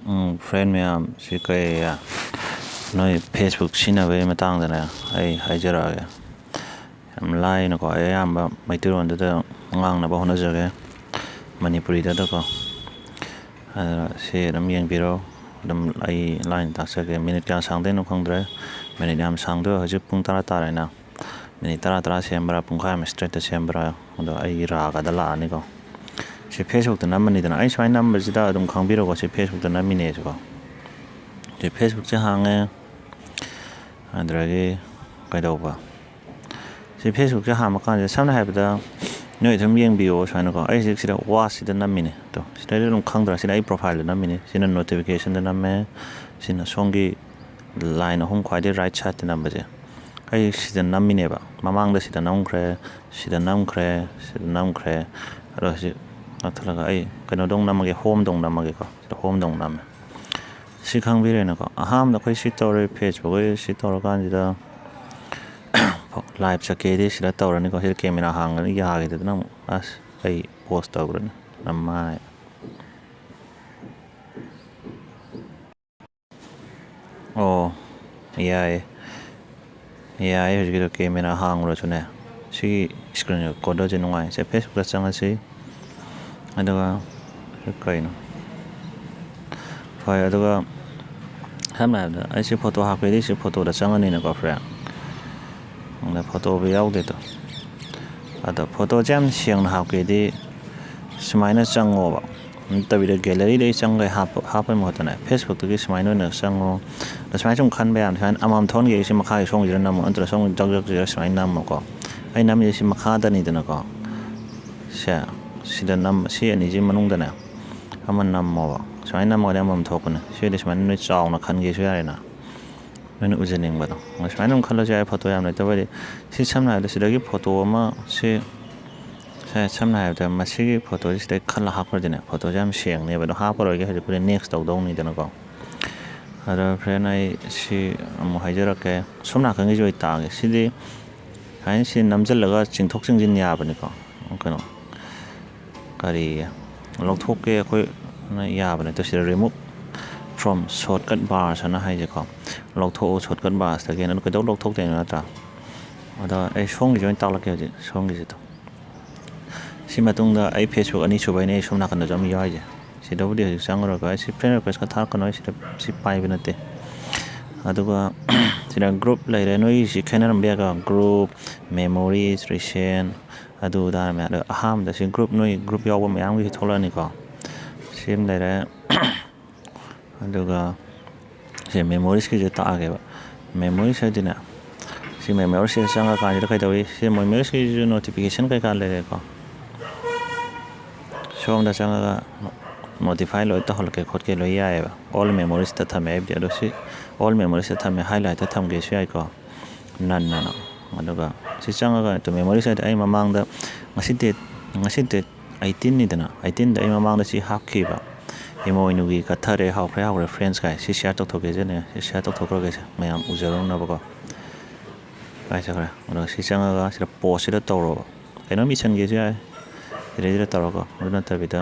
friend ꯃꯌꯥꯝ ꯁꯤ ꯀꯩ ꯅꯣꯏ ꯐꯦꯁꯕꯨꯛ ꯁꯤꯖꯤꯟꯅꯕꯒꯤ ꯃꯇꯥꯡꯗꯅꯦ ꯑꯩ ꯍꯥꯏꯖꯔꯛꯑꯒꯦ ꯌꯥꯝ ꯂꯥꯏꯅꯀꯣ ꯑꯩ ꯑꯌꯥꯝꯕ ꯃꯩꯇꯩꯂꯣꯟꯗꯨꯗ ꯉꯥꯡꯅꯕ ꯍꯣꯠꯅꯖꯒꯦ ꯃꯅꯤꯄꯨꯔꯤꯗꯀꯣ ꯑꯗꯨꯅ ꯁꯤ ꯑꯗꯨꯝ ꯌꯦꯡꯕꯤꯔꯣ ꯑꯗꯨꯝ ꯑꯩ ꯂꯥꯏꯅ ꯇꯥꯛꯆꯒꯦ ꯃꯤꯅꯤꯠ ꯀꯌꯥ ꯁꯥꯡꯗꯣꯏꯅꯣ ꯈꯪꯗ꯭ꯔꯦ ꯃꯤꯅꯤꯠ ꯌꯥꯝ ꯁꯥꯡꯗꯣꯏ ꯍꯧꯖꯤꯛ ꯄꯨꯡ 10 ꯇꯥꯔꯦꯅ ꯃꯤꯅꯤꯠ 10 ꯁꯦꯝꯕ꯭ꯔꯥ ꯄꯨꯡꯈꯥꯏ ꯑꯃ ꯏꯁꯇ꯭ꯔꯦꯠꯇ ꯁꯦꯝꯕ꯭ꯔꯥ ꯑꯗꯣ ꯑꯩꯒꯤ ꯔꯥꯒꯗ ꯂꯥꯛꯑꯅꯤꯀꯣ ꯁꯤ ꯐꯦꯁꯕꯨꯛꯇ ꯅꯝꯃꯅꯤꯗꯅ ꯑꯩ ꯁꯨꯃꯥꯏꯅ ꯅꯝꯕꯁꯤꯗ ꯑꯗꯨꯝ ꯈꯪꯕꯤꯔꯣꯀꯣ ꯁꯤ ꯐꯦꯁꯕꯨꯛꯇ ꯅꯝꯃꯤꯅꯦꯁꯤꯀꯣ ꯁꯤ ꯐꯦꯁꯕꯨꯛꯁꯦ ꯍꯥꯡꯉꯦ ꯑꯗꯨꯗꯒꯤ ꯀꯩꯗꯧꯕ ꯁꯤ ꯐꯦꯁꯕꯨꯛꯁꯦ ꯍꯥꯡꯕ ꯀꯥꯟꯁꯤꯗ ꯁꯝꯅ ꯍꯥꯏꯔꯕꯗ ꯅꯣꯏ ꯑꯗꯨꯝ ꯌꯦꯡꯕꯤꯌꯣ ꯁꯨꯃꯥꯏꯅꯀꯣ ꯑꯩ ꯍꯧꯖꯤꯛ ꯁꯤꯗ ꯋꯥꯁꯤꯗ ꯅꯝꯃꯤꯅꯦ ꯑꯗꯣ ꯁꯤꯗꯩꯗ ꯑꯗꯨꯝ ꯈꯪꯗ꯭ꯔꯥ ꯁꯤꯗ ꯑꯩ ꯄ꯭ꯔꯣꯐꯥꯏꯜꯗ ꯅꯝꯃꯤꯅꯦ ꯁꯤꯅ ꯅꯣꯇꯤꯐꯤꯀꯦꯁꯟꯗ ꯅꯝꯃꯦ ꯁꯤꯅ ꯁꯣꯝꯒꯤ ꯂꯥꯏꯟ ꯑꯍꯨꯝ ꯈ꯭ꯋꯥꯏꯗꯒꯤ ꯔꯥꯏꯠ ꯁꯥꯏꯗꯇ ꯅꯝꯕꯁꯦ ꯑꯩ ꯁꯤꯗ ꯅꯝꯃꯤꯅꯦꯕ ꯃꯃꯥꯡꯗ ꯁꯤꯗ ꯅꯝꯈ꯭ꯔꯦ ꯁꯤꯗ ꯅꯝꯈ꯭ꯔꯦ ꯁꯤꯗ ꯅꯝꯈ꯭ꯔꯦ ꯑꯗꯣ ꯍꯧꯖꯤꯛ ꯅꯠꯊꯠꯂꯒ ꯑꯩ ꯀꯩꯅꯣꯗꯧ ꯅꯝꯃꯒꯦ ꯍꯣꯝꯗꯧ ꯅꯝꯃꯒꯦꯀꯣ ꯁꯤꯗ ꯍꯣꯝꯗꯧ ꯅꯝꯃꯦ ꯁꯤ ꯈꯪꯕꯤꯔꯦꯅꯀꯣ ꯑꯍꯥꯟꯕꯗ ꯑꯩꯈꯣꯏ ꯁꯤ ꯇꯧꯔꯦ ꯐꯦꯁꯕꯨꯛ ꯁꯤ ꯇꯧꯔꯀꯥꯟꯁꯤꯗ ꯂꯥꯏꯚ ꯆꯠꯀꯦꯗꯤ ꯁꯤꯗ ꯇꯧꯔꯅꯤꯀꯣ ꯁꯤꯗ ꯀꯦꯃꯦꯔꯥ ꯍꯥꯡꯒꯅꯤ ꯌꯥꯈꯤꯗꯗꯅ ꯑꯃꯨꯛ ꯑꯁ ꯑꯩ ꯄꯣꯁ ꯇꯧꯈ꯭ꯔꯅꯤ ꯅꯃꯥꯏ ꯑꯣ ꯌꯥꯏꯌꯦ ꯍꯧꯖꯤꯛꯀꯤꯗꯣ ꯀꯦꯃꯦꯔꯥ ꯍꯥꯡꯉꯨꯔꯁꯨꯅꯦ ꯁꯤꯒꯤ ꯏꯁꯀ꯭ꯔꯤꯟ ꯔꯦꯀꯣꯔꯗꯔꯁꯦ ꯅꯨꯡꯉꯥꯏ ꯁꯦ ꯐꯦꯁꯕꯨꯛꯇ ꯆꯪꯉꯁꯤ ꯑꯗꯨꯒ ꯀꯩꯅꯣ ꯍꯣꯏ ꯑꯗꯨꯒ ꯁꯝꯅ ꯍꯥꯏꯔꯕꯗ ꯑꯩꯁꯤ ꯐꯣꯇꯣ ꯍꯥꯞꯀꯦꯗꯤ ꯁꯤ ꯐꯣꯇꯣꯗ ꯆꯪꯉꯅꯤꯅꯀꯣ ꯐ꯭ꯔꯦꯟ ꯑꯗ ꯐꯣꯇꯣꯕꯨ ꯌꯥꯎꯗꯦꯗꯣ ꯑꯗꯣ ꯐꯣꯇꯣꯁꯦ ꯌꯥꯝ ꯁꯦꯡꯅ ꯍꯥꯞꯀꯦꯗꯤ ꯁꯨꯃꯥꯏꯅ ꯆꯪꯉꯣꯕ ꯅꯠꯇꯕꯤꯗ ꯒꯦꯂꯔꯤꯗ ꯆꯪꯒꯩ ꯍꯥꯞꯄꯩ ꯃꯍꯨꯠꯇꯅꯦ ꯐꯦꯁꯕꯨꯛꯇꯒꯤ ꯁꯨꯃꯥꯏꯅ ꯑꯣꯏꯅ ꯆꯪꯉꯣ ꯑꯗ ꯁꯨꯃꯥꯏꯅ ꯁꯨꯝ ꯈꯟꯕ ꯌꯥꯝ ꯁꯨꯃꯥꯏꯅ ꯑꯃꯃꯝ ꯊꯣꯛꯍꯟꯒꯦ ꯑꯩꯁꯤ ꯃꯈꯥꯒꯤ ꯁꯣꯝꯒꯤꯁꯤꯗ ꯅꯝꯃꯣ ꯅꯠꯇ꯭ꯔꯒ ꯁꯣꯝꯒꯤ ꯖꯛ ꯁꯨꯃꯥꯏꯅ ꯅꯝꯃꯣꯀꯣ ꯑꯩ ꯅꯝꯃꯤꯁꯦ ꯁꯤ ꯃꯈꯥꯗꯅꯤꯗꯅꯀꯣ ꯁꯤꯗ ꯁꯤ ꯑꯅꯤꯁꯤ ꯃꯅꯨꯡꯗꯅꯦ ꯑꯃ ꯅꯝꯃꯣꯕ ꯁꯨꯃꯥꯏꯅ ꯅꯝꯃꯒꯗꯤ ꯑꯃꯃꯝ ꯊꯣꯛꯄꯅꯦ ꯁꯤꯗꯤ ꯁꯨꯃꯥꯏꯅ ꯅꯣꯏ ꯆꯥꯎꯅ ꯈꯟꯒꯦꯁꯨ ꯌꯥꯔꯦꯅ ꯅꯣꯏꯅ ꯎꯖꯅꯤꯡꯕꯗꯣ ꯁꯨꯃꯥꯏꯅ ꯑꯗꯨꯝ ꯈꯜꯂꯁꯨ ꯌꯥꯏ ꯐꯣꯇꯣ ꯌꯥꯝ ꯂꯩꯇꯕꯗꯤ ꯁꯤ ꯁꯝꯅ ꯍꯥꯏꯔꯕꯗ ꯁꯤꯗꯒꯤ ꯐꯣꯇꯣ ꯑꯃ ꯁꯝꯅ ꯍꯥꯏꯔꯕꯗ ꯃꯁꯤꯒꯤ ꯐꯣꯇꯣꯁꯤ ꯁꯤꯗꯩ ꯈꯜꯂ ꯍꯥꯞꯈ꯭ꯔꯗꯤꯅꯦ ꯐꯣꯇꯣꯁꯦ ꯌꯥꯝ ꯁꯦꯡꯅꯦꯕ ꯑꯗꯣ ꯍꯥꯞꯄꯔꯣꯏꯒꯦ ꯍꯧꯖꯤꯛꯄꯨꯗꯤ ꯅꯦꯛꯁ ꯇꯧꯗꯧꯅꯤꯗꯅꯀꯣ ꯑꯗꯣ ꯐ꯭ꯔꯦꯟ ꯑꯩ ꯁꯤ ꯑꯃꯨꯛ ꯍꯥꯏꯖꯔꯛꯀꯦ ꯁꯣꯝ ꯅꯥꯀꯟꯒꯤꯁꯨ ꯑꯩ ꯇꯥꯛꯑꯒꯦ ꯁꯤꯗꯤ ꯍꯥꯏꯅ ꯁꯤ ꯅꯝꯁꯤꯜꯂꯒ ꯆꯤꯡꯊꯣꯛ ꯆꯤꯡꯁꯤꯟ ꯌꯥꯕꯅꯤꯀꯣ ꯀꯩꯅꯣ ꯀꯔꯤ ꯂꯧꯊꯣꯛꯀꯦ ꯑꯩꯈꯣꯏꯅ ꯌꯥꯕꯅꯦ ꯑꯗꯣ ꯁꯤꯗ ꯔꯤꯃꯨꯚ ꯐ꯭ꯔꯣꯝ ꯁꯣꯔꯠꯀꯠ ꯕꯥꯔꯁ ꯍꯥꯏꯅ ꯍꯥꯏꯁꯦꯀꯣ ꯂꯧꯊꯣꯛꯎ ꯁꯣꯔꯠꯀꯠ ꯕꯥꯔꯁꯇꯒꯤ ꯑꯗꯨ ꯀꯩꯗꯧ ꯂꯧꯊꯣꯛꯇꯣꯏꯅꯣ ꯅꯠꯇ꯭ꯔꯥ ꯑꯗꯣ ꯑꯩ ꯁꯣꯝꯒꯤꯁꯨ ꯑꯣꯏꯅ ꯇꯥꯛꯂꯛꯀꯦ ꯍꯧꯖꯤꯛ ꯁꯣꯝꯒꯤꯁꯤꯗꯣ ꯁꯤ ꯃꯇꯨꯡꯗ ꯑꯩ ꯐꯦꯁꯕꯨꯛ ꯑꯅꯤꯁꯨꯕꯩꯅꯦ ꯑꯩ ꯁꯣꯝ ꯅꯥꯀꯟꯗꯁꯨ ꯑꯃ ꯌꯥꯎꯔꯤꯁꯦ ꯁꯤꯗꯕꯨꯗꯤ ꯍꯧꯖꯤꯛ ꯆꯪꯉꯨꯔꯒ ꯑꯩ ꯁꯤ ꯐ꯭ꯔꯦꯟ ꯔꯤꯀ꯭ꯋꯦꯁꯀ ꯊꯥꯔꯛꯀꯅꯣ ꯑꯩ ꯁꯤ ꯄꯥꯏꯕ ꯅꯠꯇꯦ ꯑꯗꯨꯒ ꯁꯤꯗ ꯒ꯭ꯔꯨꯞ ꯂꯩꯔꯦ ꯅꯣꯏꯒꯤꯁꯤ ꯈꯦꯠꯅꯔꯝꯕ ꯌꯥꯏꯀꯣ ꯒ꯭ꯔꯨꯞ ꯃꯦꯃꯣꯔꯤꯁ ꯔꯤꯁꯦꯟ ꯑꯗꯨ ꯑꯗꯥ ꯃꯌꯥꯝ ꯑꯗꯣ ꯑꯍꯥꯟꯕꯗ ꯁꯤ ꯒ꯭ꯔꯨꯞ ꯅꯣꯏ ꯒ꯭ꯔꯨꯞ ꯌꯥꯎꯕ ꯃꯌꯥꯝꯒꯤꯁꯤ ꯊꯣꯛꯂꯛꯑꯅꯤꯀꯣ ꯁꯤ ꯑꯃ ꯂꯩꯔꯦ ꯑꯗꯨꯒ ꯁꯤ ꯃꯦꯃꯣꯔꯤꯁꯀꯤꯁꯦ ꯇꯥꯛꯑꯒꯦꯕ ꯃꯦꯃꯣꯔꯤꯁ ꯍꯥꯏꯗꯤꯅꯦ ꯁꯤ ꯃꯦꯃꯣꯔꯤꯁꯤꯗ ꯆꯪꯉꯀꯥꯟꯁꯤꯗ ꯀꯩꯗꯧꯏ ꯁꯤ ꯃꯦꯃꯣꯔꯤꯁꯀꯤꯁꯤꯁꯨ ꯅꯣꯇꯤꯐꯤꯀꯦꯁꯟ ꯀꯩꯀꯥ ꯂꯩꯔꯦꯀꯣ ꯁꯣꯝꯗ ꯆꯪꯉꯒ ꯅꯣꯇꯤꯐꯥꯏ ꯂꯣꯏ ꯇꯧꯍꯜꯂꯛꯀꯦ ꯈꯣꯠꯀꯦ ꯂꯣꯏ ꯌꯥꯏꯑꯕ ꯑꯣꯜ ꯃꯦꯃꯣꯔꯤꯁꯇ ꯊꯝꯃꯦ ꯍꯥꯏꯕꯗꯤ ꯑꯗꯣ ꯁꯤ ꯑꯣꯜ ꯃꯦꯃꯣꯔꯤꯁꯇ ꯊꯝꯃꯦ ꯍꯥꯏꯂꯥꯏꯠꯇ ꯊꯝꯒꯦꯁꯨ ꯌꯥꯏꯀꯣ ꯅꯟꯅ ꯑꯗꯨꯒ ꯁꯤ ꯆꯪꯉꯒ ꯃꯦꯃꯣꯔꯤꯁ ꯍꯥꯏꯗꯤ ꯑꯩ ꯃꯃꯥꯡꯗ ꯉꯁꯤ ꯗꯦꯠ 18ꯅꯤꯗꯅ 18ꯗ ꯑꯩ ꯃꯃꯥꯡꯗ ꯁꯤ ꯍꯥꯞꯈꯤꯕ ꯏꯃꯣꯏꯅꯨꯒꯤ ꯀꯠꯊꯔꯦ ꯍꯥꯎꯈ꯭ꯔꯦ ꯐ꯭ꯔꯦꯟꯁ ꯀꯥꯏ ꯁꯤ ꯁꯤꯌꯥꯔ ꯇꯧꯊꯣꯛꯀꯦꯁꯤꯅꯦ ꯁꯤ ꯁꯤꯌꯥꯔ ꯇꯧꯊꯣꯛꯈ꯭ꯔꯒꯦꯁꯦ ꯃꯌꯥꯝ ꯎꯖꯔꯧꯅꯕꯀꯣ ꯀꯥꯏ ꯆꯠꯈ꯭ꯔꯦ ꯑꯗꯣ ꯁꯤ ꯆꯪꯉꯒ ꯁꯤꯗ ꯄꯣꯁꯁꯤꯗ ꯇꯧꯔꯣꯕ ꯀꯩꯅꯣꯝ ꯏꯁꯟꯒꯦꯁꯨ ꯌꯥꯏ ꯁꯤꯗꯩꯁꯤꯗ ꯇꯧꯔꯒ ꯑꯗꯨ ꯅꯠꯇꯕꯤꯗ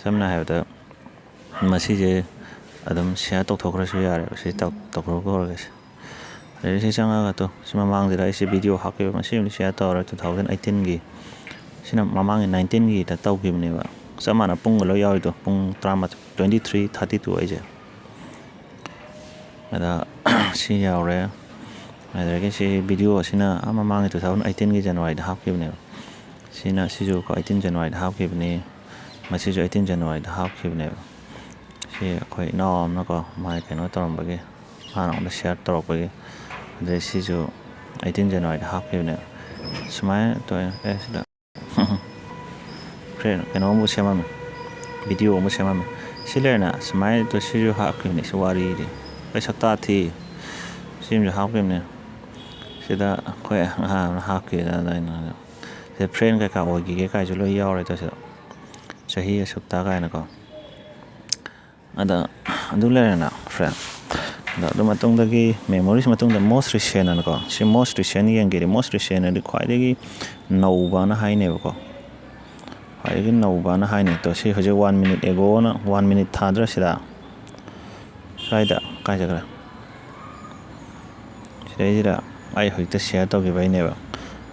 ꯁꯝꯅ ꯍꯥꯏꯔꯕꯗ ꯃꯁꯤꯁꯦ ꯑꯗꯨꯝ ꯁꯤꯌꯥꯔ ꯇꯧꯊꯣꯛꯈ꯭ꯔꯁꯨ ꯌꯥꯔꯦꯕ ꯁꯤ ꯇꯧꯊꯣꯛꯈ꯭ꯔꯒꯦꯁꯦ ꯑꯗꯩ ꯁꯤ ꯆꯪꯉꯒ ꯁꯤ ꯃꯃꯥꯡꯁꯤꯗ ꯑꯩꯁꯤ ꯚꯤꯗꯤꯑꯣ ꯍꯥꯞꯈꯤꯕ ꯃꯁꯤ ꯑꯃ ꯁꯤꯌꯥꯔ ꯇꯧꯔꯦ 2018ꯒꯤ ꯁꯤꯅ ꯃꯃꯥꯡꯒꯤ 19ꯒꯤꯗ ꯇꯧꯈꯤꯕꯅꯦꯕ ꯆꯞ ꯃꯥꯟꯅ ꯄꯨꯡꯒ ꯂꯣꯏ ꯌꯥꯎꯔꯤꯗꯣ ꯄꯨꯡ 23:32 ꯑꯩꯁꯦ ꯑꯗ ꯁꯤ ꯌꯥꯎꯔꯦ ꯑꯗꯨꯗꯒꯤ ꯁꯤ ꯚꯤꯗꯤꯑꯣ ꯑꯁꯤꯅ ꯃꯃꯥꯡꯒꯤ 2018ꯒꯤ ꯖꯅꯋꯥꯔꯤꯗ ꯍꯥꯞꯈꯤꯕꯅꯦꯕ ꯁꯤꯁꯨ 18 ꯖꯅꯋꯥꯔꯤꯗ ꯍꯥꯞꯈꯤꯕꯅꯤ ꯃꯁꯤꯁꯨ 18 ꯖꯅꯋꯥꯔꯤꯗ ꯍꯥꯞꯈꯤꯕꯅꯦꯕ ꯁꯤ ꯑꯩꯈꯣꯏ ꯏꯅꯥꯎ ꯑꯃꯅꯀꯣ ꯃꯥꯏ ꯀꯩꯅꯣ ꯇꯧꯔꯝꯕꯒꯤ ꯃꯥꯅ ꯑꯩꯉꯣꯟꯗ ꯁꯤꯌꯥꯔ ꯇꯧꯔꯛꯄꯒꯤ ꯑꯗꯩ ꯁꯤꯁꯨ 18 ꯖꯅꯋꯥꯔꯤꯗ ꯍꯥꯞꯈꯤꯕꯅꯦꯕ ꯁꯨꯃꯥꯏꯅ ꯇꯧꯋꯦ ꯁꯤꯗ ꯀꯩꯅꯣꯝꯕꯨ ꯁꯦꯝꯃꯝꯃꯦ ꯚꯤꯗꯤꯑꯣ ꯑꯃ ꯁꯦꯝꯃꯝꯃꯦ ꯁꯤ ꯂꯩꯔꯦꯅ ꯁꯨꯃꯥꯏꯅ ꯁꯤꯁꯨ ꯍꯥꯞꯈꯤꯕꯅꯤ ꯁꯤ ꯋꯥꯔꯤꯗꯤ ꯑꯩꯈꯣꯏ ꯁꯛꯇꯥ ꯊꯤ ꯁꯤ ꯑꯃꯁꯨ ꯍꯥꯞꯈꯤꯕꯅꯤ ꯁꯤꯗ ꯑꯩꯈꯣꯏ ꯑꯍꯥꯟꯕ ꯍꯥꯞꯈꯤꯗꯅ ꯑꯩꯅ ꯁꯤꯗ ꯐ꯭ꯔꯦꯟ ꯀꯩꯀꯥ ꯑꯣꯏꯈꯤꯒꯦ ꯀꯥꯏꯁꯨ ꯂꯣꯏ ꯌꯥꯎꯔꯦ ꯁꯤꯗ ꯆꯍꯤ ꯑꯁꯨꯛꯇ ꯀꯥꯏꯅꯀꯣ ꯑꯗ ꯑꯗꯨ ꯂꯩꯔꯦꯅ ꯐ꯭ꯔꯦꯟ ꯑꯗꯨ ꯃꯇꯨꯡꯗꯒꯤ ꯃꯦꯃꯣꯔꯤꯁ ꯃꯇꯨꯡꯗ ꯃꯣꯁ ꯔꯤꯁꯦꯟ ꯑꯅꯀꯣ ꯁꯤ ꯃꯣꯁ ꯔꯤꯁꯦꯟ ꯌꯦꯡꯒꯦꯗꯤ ꯃꯣꯁ ꯔꯤꯁꯦꯟ ꯑꯗꯤ ꯈ꯭ꯋꯥꯏꯗꯒꯤ ꯅꯧꯕꯅ ꯍꯥꯏꯅꯦꯕꯀꯣ ꯈ꯭ꯋꯥꯏꯗꯒꯤ ꯅꯧꯕꯅ ꯍꯥꯏꯅꯤ ꯇꯣ ꯁꯤ ꯍꯧꯖꯤꯛ 1 minute ago-ꯅ 1 minute ꯊꯥꯗ꯭ꯔꯥ ꯁꯤꯗ ꯁ꯭ꯋꯥꯏꯗ ꯀꯥꯏ ꯆꯠꯈ꯭ꯔꯦ ꯁꯤꯗꯩꯁꯤꯗ ꯑꯩ ꯍꯧꯖꯤꯛꯇ ꯁꯤꯌꯔ ꯇꯧꯈꯤꯕꯩꯅꯦꯕ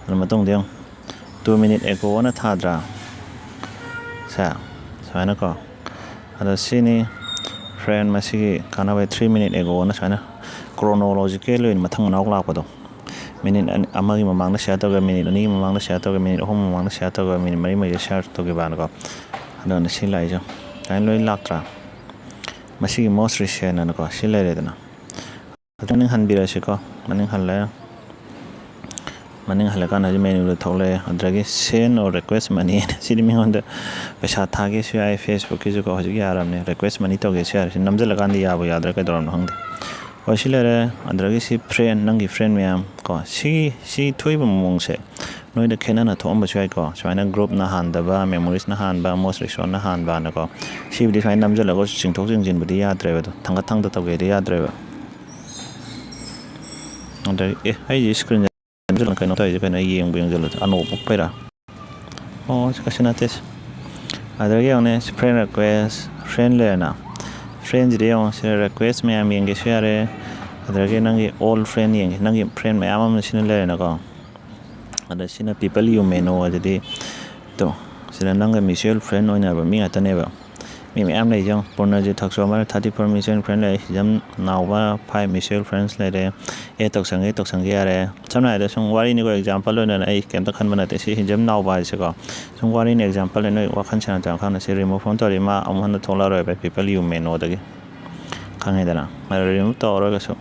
ꯑꯗꯨ ꯃꯇꯨꯡꯗ ꯌꯦꯡꯉꯨ 2 minute ago-ꯅ ꯊꯥꯗ꯭ꯔꯥ ꯁꯦ ꯁꯨꯃꯥꯏꯅꯀꯣ ꯑꯗꯣ ꯁꯤꯅꯤ ꯐ꯭ꯔꯦꯟ ꯃꯁꯤꯒꯤ ꯀꯥꯟꯅꯕ 3 minute ago-ꯅ ꯁꯨꯃꯥꯏꯅ ꯀ꯭ꯔꯣꯅꯣꯂꯣꯖꯤꯀꯦꯜ ꯑꯣꯏꯅ ꯃꯊꯪ ꯃꯅꯥꯎ ꯂꯥꯛꯄꯗꯣ minute ꯑꯃꯒꯤ ꯃꯃꯥꯡꯗ ꯁꯤꯌꯔ ꯇꯧꯔꯒ minute 2ꯒꯤ ꯃꯃꯥꯡꯗ ꯁꯤꯌꯔ ꯇꯧꯔꯒ minute 3 ꯃꯃꯥꯡꯗ ꯁꯤꯌꯔ ꯇꯧꯔꯒ minute 4 ꯁꯤꯌꯔ ꯇꯧꯈꯤꯕꯅꯀꯣ ꯑꯗꯨꯅ ꯁꯤ ꯂꯥꯛꯏꯁꯦ ꯁꯨꯃꯥꯏꯅ ꯂꯣꯏ ꯂꯥꯛꯇ꯭ꯔꯥ ꯃꯁꯤꯒꯤ ꯃꯣꯁ ꯔꯤꯁꯦꯟ ꯑꯅꯀꯣ ꯁꯤ ꯂꯩꯔꯦꯗꯅ ꯃꯅꯤꯡ ꯍꯟꯕꯤꯔꯁꯤꯀꯣ ꯃꯅꯤꯡ ꯍꯜꯂꯦ ꯃꯅꯤꯡ ꯍꯜꯂꯀꯥꯟꯗ ꯍꯧꯖꯤꯛ ꯃꯦꯅꯨꯗ ꯊꯣꯛꯂꯛꯑꯦ ꯑꯗꯨꯗꯒꯤ ꯁꯦꯟ ꯑꯣꯔ ꯔꯤꯀ꯭ꯋꯦꯁ ꯃꯅꯤ ꯁꯤꯗꯤ ꯃꯤꯉꯣꯟꯗ ꯄꯩꯁꯥ ꯊꯥꯒꯦꯁꯨ ꯌꯥꯏ ꯐꯦꯁꯕꯨꯛꯀꯤꯁꯨꯀꯣ ꯍꯧꯖꯤꯛ ꯌꯥꯔꯕꯅꯦ ꯔꯤꯀ꯭ꯋꯦꯁ ꯃꯅꯤ ꯇꯧꯒꯦꯁꯨ ꯌꯥꯔꯦ ꯁꯤ ꯅꯝꯁꯤꯜꯂꯀꯥꯟꯗ ꯌꯥꯕ ꯌꯥꯗ꯭ꯔꯥ ꯀꯩꯗꯧꯔꯕꯅꯣ ꯈꯪꯗꯦ ꯍꯣꯏ ꯁꯤ ꯂꯩꯔꯦ ꯑꯗꯨꯗꯒꯤ ꯁꯤ ꯐ꯭ꯔꯦꯟ ꯅꯪꯒꯤ ꯐ꯭ꯔꯦꯟ ꯃꯌꯥꯝ ꯀꯣ ꯁꯤ ꯊꯣꯛꯏꯕ ꯃꯑꯣꯡꯁꯦ ꯅꯣꯏꯗ ꯈꯦꯠꯅꯅ ꯊꯣꯛꯑꯝꯕꯁꯨ ꯌꯥꯏꯀꯣ ꯁꯨꯃꯥꯏꯅ ꯒ꯭ꯔꯨꯞꯅ ꯍꯥꯟꯗꯕ ꯃꯦꯃꯣꯔꯤꯁꯅ ꯍꯥꯟꯕ ꯃꯣꯁ ꯔꯤꯁꯣꯟꯅ ꯍꯥꯟꯕꯅꯀꯣ ꯁꯤꯕꯨꯗꯤ ꯁꯨꯃꯥꯏꯅ ꯅꯝꯁꯤꯜꯂꯒ ꯆꯤꯡꯊꯣꯛ ꯆꯤꯡꯁꯤꯟꯕꯨꯗꯤ ꯌꯥꯗ꯭ꯔꯦꯕ ꯑꯗꯣ ꯊꯥꯡꯒꯠ ꯊꯥꯡꯗ ꯇꯧꯒꯦꯗꯤ ꯌꯥꯗ꯭ꯔꯦꯕ ꯑꯗꯒꯤ ꯑꯩꯁꯤ ꯏꯁꯀ꯭ꯔꯤꯟ ꯀꯩꯅꯣ ꯇꯧꯔꯤꯁꯦ ꯀꯩꯅꯣ ꯌꯦꯡꯁꯤꯜꯂꯨꯗꯦ ꯑꯅꯧꯕ ꯄꯣꯛꯄꯩꯔꯥ ꯑꯣ ꯀꯩꯁꯨ ꯅꯠꯇꯦ ꯑꯗꯨꯗꯒꯤ ꯌꯦꯡꯉꯨꯅꯦ ꯐ꯭ꯔꯦꯟ ꯔꯤꯀ꯭ꯋꯦꯁ ꯐ꯭ꯔꯦꯟ ꯂꯩꯔꯦꯅ ꯐ꯭ꯔꯦꯟꯁꯤꯗ ꯌꯦꯡꯉꯣ ꯁꯤꯗ ꯔꯤꯀ꯭ꯋꯦꯁ ꯃꯌꯥꯝ ꯌꯦꯡꯒꯦꯁꯨ ꯌꯥꯔꯦ ꯑꯗꯨꯗꯒꯤ ꯅꯪꯒꯤ ꯑꯣꯜ ꯐ꯭ꯔꯦꯟ ꯌꯦꯡꯒꯦ ꯅꯪꯒꯤ ꯐ꯭ꯔꯦꯟ ꯃꯌꯥꯝ ꯑꯃ ꯁꯤꯅ ꯂꯩꯔꯦꯅꯀꯣ ꯑꯗ ꯁꯤꯅ ꯄꯤꯄꯜ ꯌꯨ ꯃꯦ ꯅꯣ ꯑꯗꯨꯗꯤ ꯇꯣ ꯁꯤꯗ ꯅꯪꯒ ꯃ꯭ꯌꯨꯆꯨꯋꯦꯜ ꯐ꯭ꯔꯦꯟ ꯑꯣꯏꯅꯕ ꯃꯤ ꯉꯥꯛꯇꯅꯦꯕ ꯃꯤ ꯃꯌꯥꯝ ꯂꯩ ꯌꯦꯡꯉꯣ ꯄꯨꯔꯅꯖꯤꯠ ꯊꯛꯆꯣꯃꯔ 34 ꯃ꯭ꯌꯨꯆꯨꯋꯦꯜ ꯐ꯭ꯔꯦꯟ ꯂꯩ ꯍꯤꯖꯝ ꯅꯥꯎꯕ 5 ꯃ꯭ꯌꯨꯆꯨꯋꯦꯜ ꯐ꯭ꯔꯦꯟꯁ ꯂꯩꯔꯦ ꯇꯧꯁꯪꯒꯦ ꯌꯥꯔꯦ ꯁꯝꯅ ꯍꯥꯏꯔꯕꯗ ꯁꯨꯝ ꯋꯥꯔꯤꯅꯤꯀꯣ ꯑꯦꯛꯖꯥꯝꯄꯜ ꯑꯣꯏꯅ ꯑꯩ ꯀꯩꯝꯇ ꯈꯟꯕ ꯅꯠꯇꯦ ꯁꯤ ꯍꯤꯖꯝ ꯅꯥꯎꯕ ꯍꯥꯏꯁꯦꯀꯣ ꯁꯨꯝ ꯋꯥꯔꯤꯅꯤ ꯑꯦꯛꯖꯥꯝꯄꯜ ꯅꯣꯏ ꯋꯥꯈꯜ ꯁꯥꯟꯅ ꯇꯧꯔꯀꯥꯟꯗ ꯁꯤ ꯔꯤꯃꯨꯚ ꯐꯣꯟ ꯇꯧꯔꯤ ꯃꯥ ꯑꯃꯨꯛ ꯍꯟꯅ ꯊꯣꯛꯂꯛꯑꯔꯣꯏꯕ ꯄꯤꯄꯜ ꯌꯨ ꯃꯦ ꯅꯣꯗꯒꯤ ꯈꯪꯉꯦꯗꯅ ꯔꯤꯃꯨꯚ ꯇꯧꯔꯒꯁꯨ